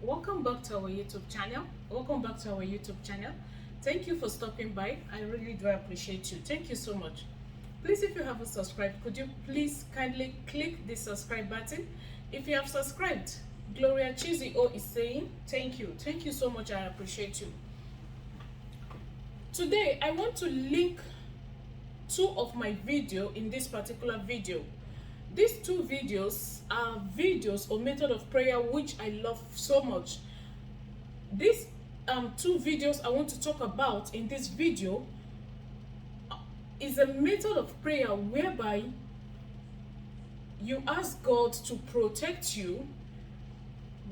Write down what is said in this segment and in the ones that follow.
welcome back to our YouTube channel. Thank you for stopping by. I really do appreciate you. Thank you so much. Please, if you haven't subscribed, could you please kindly click the subscribe button? If you have subscribed, Gloria Chizio is saying thank you. Thank you so much. I appreciate you. Today I want to link two of my video in this particular video. These two videos are videos or method of prayer which I love so much. These two videos I want to talk about in this video is a method of prayer whereby you ask God to protect you,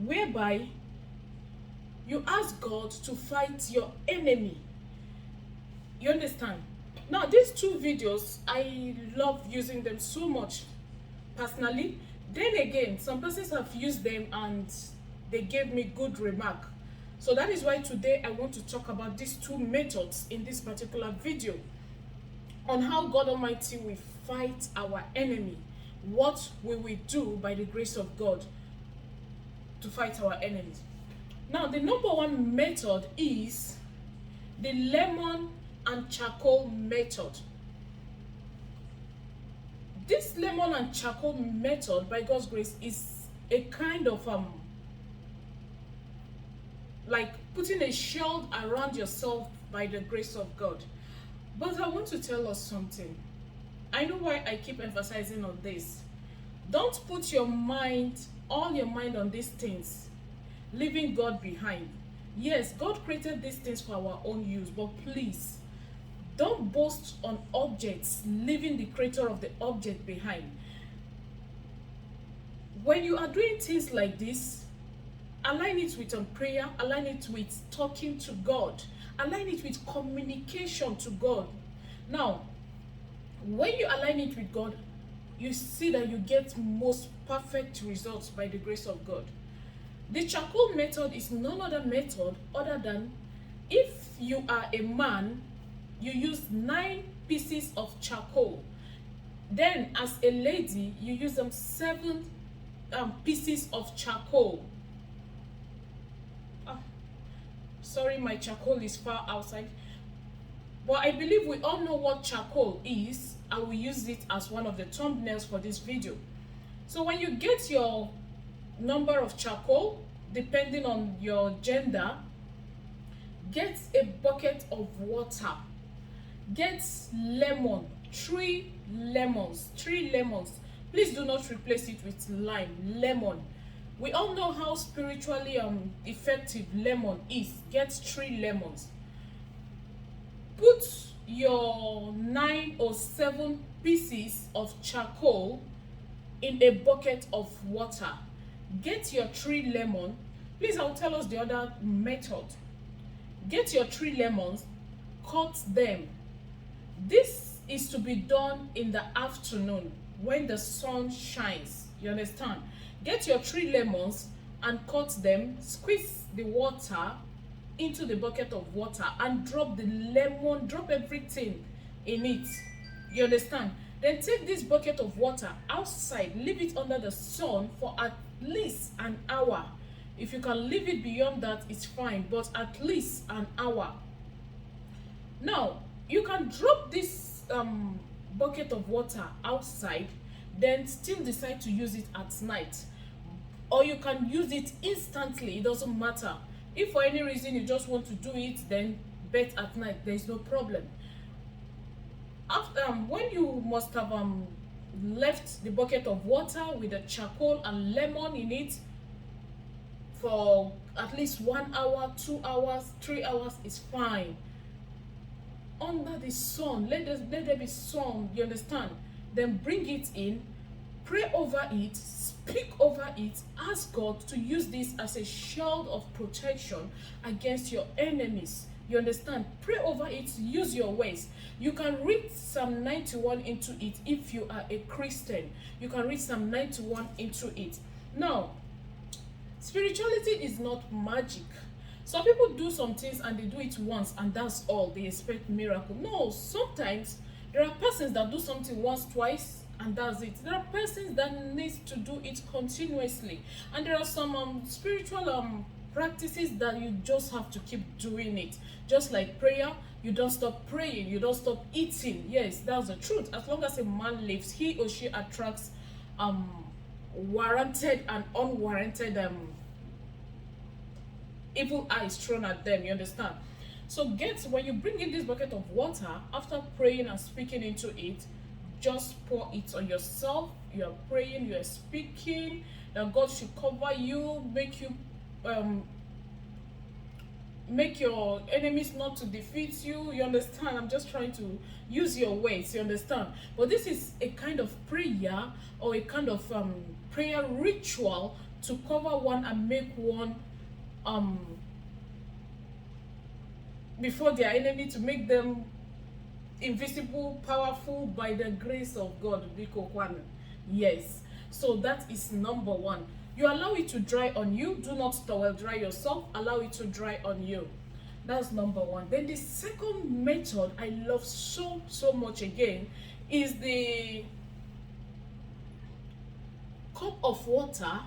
whereby you ask God to fight your enemy. You understand? Now, these two videos, I love using them so much personally. Then again, some persons have used them and they gave me good remark. So that is why today I want to talk about these two methods in this particular video on how God Almighty will fight our enemy. What will we do by the grace of God to fight our enemies? Now, the number one method is the lemon and charcoal method. This lemon and charcoal method, by God's grace, is a kind of like putting a shield around yourself by the grace of God. But I want to tell us something. I know why I keep emphasizing on this. Don't put your mind, all your mind on these things, leaving God behind. Yes, God created these things for our own use, but please, don't boast on objects, leaving the creator of the object behind. When you are doing things like this, align it with prayer, align it with talking to God, align it with communication to God. Now, when you align it with God, you see that you get most perfect results by the grace of God. The charcoal method is none other method other than if you are a man, you use 9 pieces of charcoal. Then as a lady, you use 7 pieces of charcoal. Sorry, my charcoal is far outside. But I believe we all know what charcoal is. I will use it as one of the thumbnails for this video. So when you get your number of charcoal, depending on your gender, get a bucket of water. Get lemon, 3 lemons. Please do not replace it with lime. Lemon. We all know how spiritually effective lemon is. Get 3 lemons. Put your 9 or 7 pieces of charcoal in a bucket of water. Get your 3 lemons. Please, I'll tell us the other method. Get your 3 lemons, cut them. This is to be done in the afternoon when the sun shines. You understand? Get your 3 lemons and cut them, squeeze the water into the bucket of water and drop the lemon, drop everything in it. You understand? Then take this bucket of water outside, leave it under the sun for at least an hour. If you can leave it beyond that, it's fine, but at least an hour. Now, you can drop this bucket of water outside, then still decide to use it at night. Or you can use it instantly, it doesn't matter. If for any reason you just want to do it, then bet at night, there is no problem. After when you must have left the bucket of water with the charcoal and lemon in it for at least 1 hour, 2 hours, 3 hours is fine. Under the sun, let there be sun, you understand? Then bring it in, pray over it, speak over it, ask God to use this as a shield of protection against your enemies. You understand? Pray over it, use your words. You can read Psalm 91 into it if you are a Christian. You can read Psalm 91 into it. Now, spirituality is not magic. Some people do some things and they do it once and that's all. They expect miracle. No, sometimes there are persons that do something once, twice, and that's it. There are persons that need to do it continuously. And there are some spiritual practices that you just have to keep doing it. Just like prayer, you don't stop praying, you don't stop eating. Yes, that's the truth. As long as a man lives, he or she attracts warranted and unwarranted evil eyes thrown at them. You understand? So when you bring in this bucket of water, after praying and speaking into it, just pour it on yourself. You are praying, you are speaking that God should cover you, make your enemies not to defeat you. You understand? I'm just trying to use your words. You understand? But this is a kind of prayer, or a kind of prayer ritual to cover one and make one before their enemy, to make them invisible, powerful by the grace of God. Yes. So that is number one. You allow it to dry on you. Do not towel dry yourself. Allow it to dry on you. That's number one. Then the second method I love so much again is the cup of water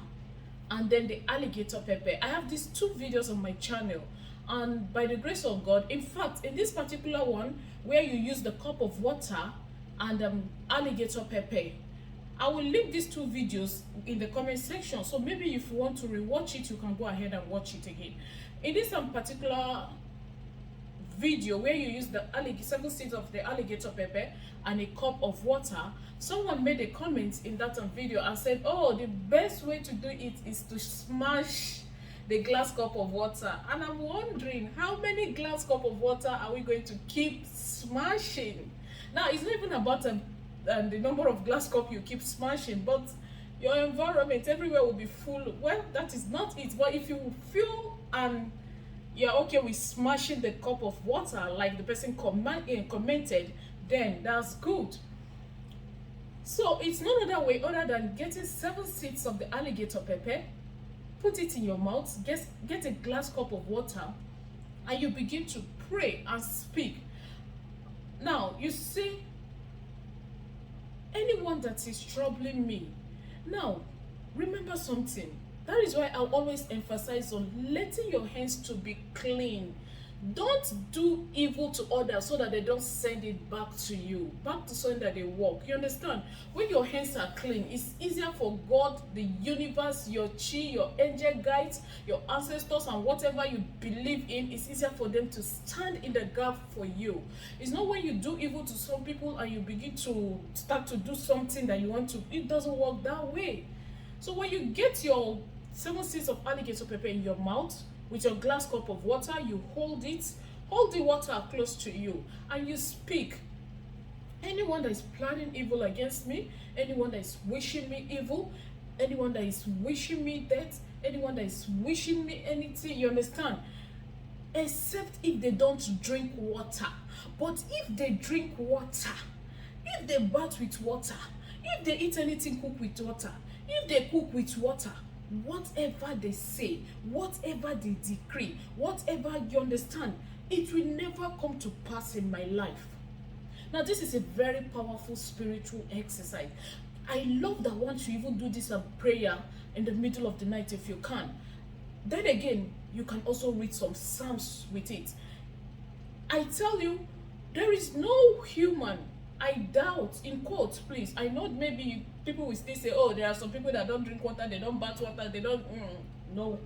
and then the alligator pepper. I have these two videos on my channel, and by the grace of God, in fact, in this particular one where you use the cup of water and alligator pepper, I will link these two videos in the comment section. So maybe if you want to rewatch it, you can go ahead and watch it again. In this particular video where you use the 7 seeds of the alligator pepper and a cup of water, someone made a comment in that video and said, oh, the best way to do it is to smash the glass cup of water. And I'm wondering, how many glass cup of water are we going to keep smashing? Now, it's not even about the number of glass cup you keep smashing, but your environment everywhere will be full. Well, that is not it. But if you feel and you're okay with smashing the cup of water like the person commented, then that's good. So it's no other way other than getting 7 seeds of the alligator pepper, put it in your mouth, get a glass cup of water, and you begin to pray and speak. Now, you see, anyone that is troubling me. Now, remember something. That is why I'll always emphasize on letting your hands to be clean. Don't do evil to others so that they don't send it back to you, back to something that they work. You understand? When your hands are clean, it's easier for God, the universe, your chi, your angel guides, your ancestors, and whatever you believe in, it's easier for them to stand in the gap for you. It's not when you do evil to some people and you begin to start to do something that you want to. It doesn't work that way. So when you get your 7 seeds of alligator pepper in your mouth, with your glass cup of water, you hold the water close to you, and you speak. Anyone that is planning evil against me, anyone that is wishing me evil, anyone that is wishing me death, anyone that is wishing me anything, you understand? Except if they don't drink water. But if they drink water, if they bath with water, if they eat anything cooked with water, if they cook with water, whatever they say, whatever they decree, whatever, you understand, it will never come to pass in my life. Now, this is a very powerful spiritual exercise. I love that once you even do this prayer in the middle of the night, if you can. Then again, you can also read some psalms with it. I tell you, there is no human, I doubt, in quotes, please. I know maybe people will still say, oh, there are some people that don't drink water, they don't bath water, they don't, no,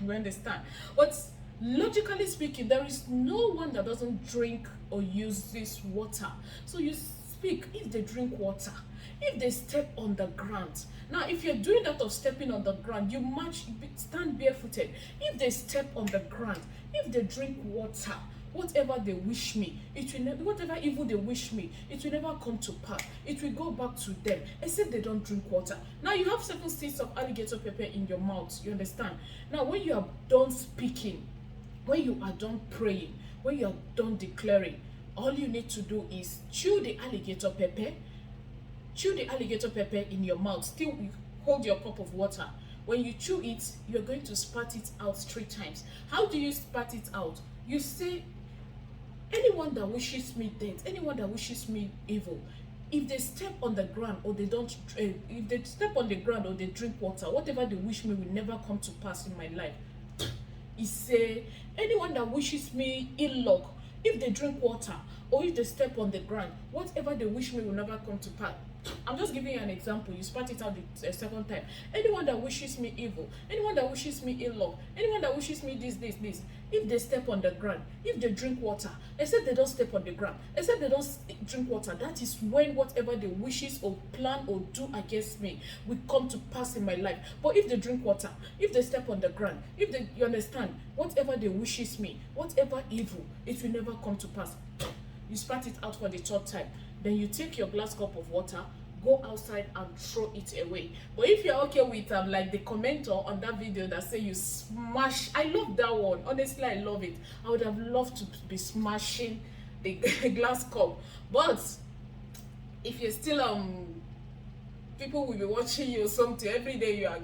you understand. But logically speaking, there is no one that doesn't drink or use this water. So you speak, if they drink water, if they step on the ground. Now, if you're doing that of stepping on the ground, you stand barefooted. If they step on the ground, if they drink water, whatever they wish me, whatever evil they wish me, it will never come to pass. It will go back to them, except they don't drink water. Now, you have 7 seeds of alligator pepper in your mouth, you understand? Now, when you are done speaking, when you are done praying, when you are done declaring, all you need to do is chew the alligator pepper in your mouth. Still, you hold your cup of water. When you chew it, you're going to spat it out 3 times. How do you spat it out? You say, anyone that wishes me death, anyone that wishes me evil, if they step on the ground or they don't, if they step on the ground or they drink water, whatever they wish me will never come to pass in my life. He say, anyone that wishes me ill luck, if they drink water or if they step on the ground, whatever they wish me will never come to pass. I'm just giving you an example. You spat it out the second time. Anyone that wishes me evil, anyone that wishes me ill luck, anyone that wishes me this, if they step on the ground, if they drink water, except they don't step on the ground, except they don't drink water, that is when whatever they wishes or plan or do against me will come to pass in my life. But if they drink water, if they step on the ground, if they, you understand, whatever they wishes me, whatever evil, it will never come to pass. You spat it out for the third time. Then you take your glass cup of water, go outside and throw it away. But if you're okay with like the commenter on that video that say you smash, I love that one. Honestly, I love it. I would have loved to be smashing the glass cup. But if you're still people will be watching you or something every day, you are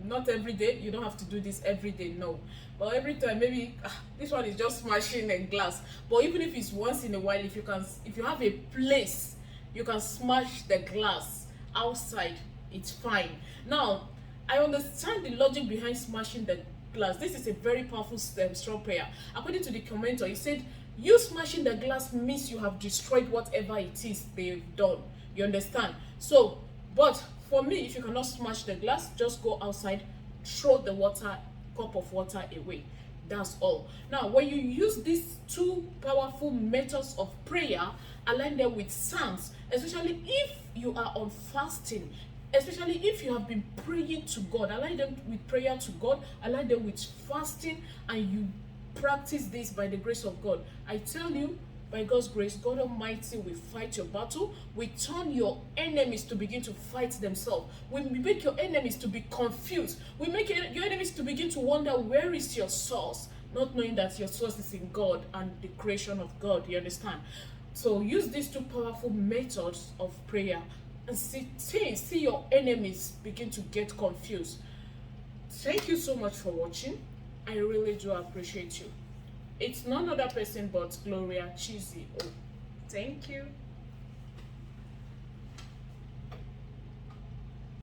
not every day, you don't have to do this every day, no, but every time, maybe this one is just smashing a glass. But even if it's once in a while, if you have a place you can smash the glass outside, it's fine. Now I understand the logic behind smashing the glass. This is a very powerful strong prayer. According to the commenter, he said you smashing the glass means you have destroyed whatever it is they've done. You understand? So, but for me, if you cannot smash the glass, just go outside, throw the cup of water away. That's all. Now, when you use these two powerful methods of prayer, align them with psalms, especially if you are on fasting, especially if you have been praying to God, align them with prayer to God, align them with fasting, and you practice this by the grace of God. I tell you, by God's grace, God Almighty will fight your battle. We turn your enemies to begin to fight themselves. We make your enemies to be confused. We make your enemies to begin to wonder, where is your source? Not knowing that your source is in God and the creation of God. You understand? So use these two powerful methods of prayer and see your enemies begin to get confused. Thank you so much for watching. I really do appreciate you. It's none other person but Gloria Cheesy. Oh, thank you.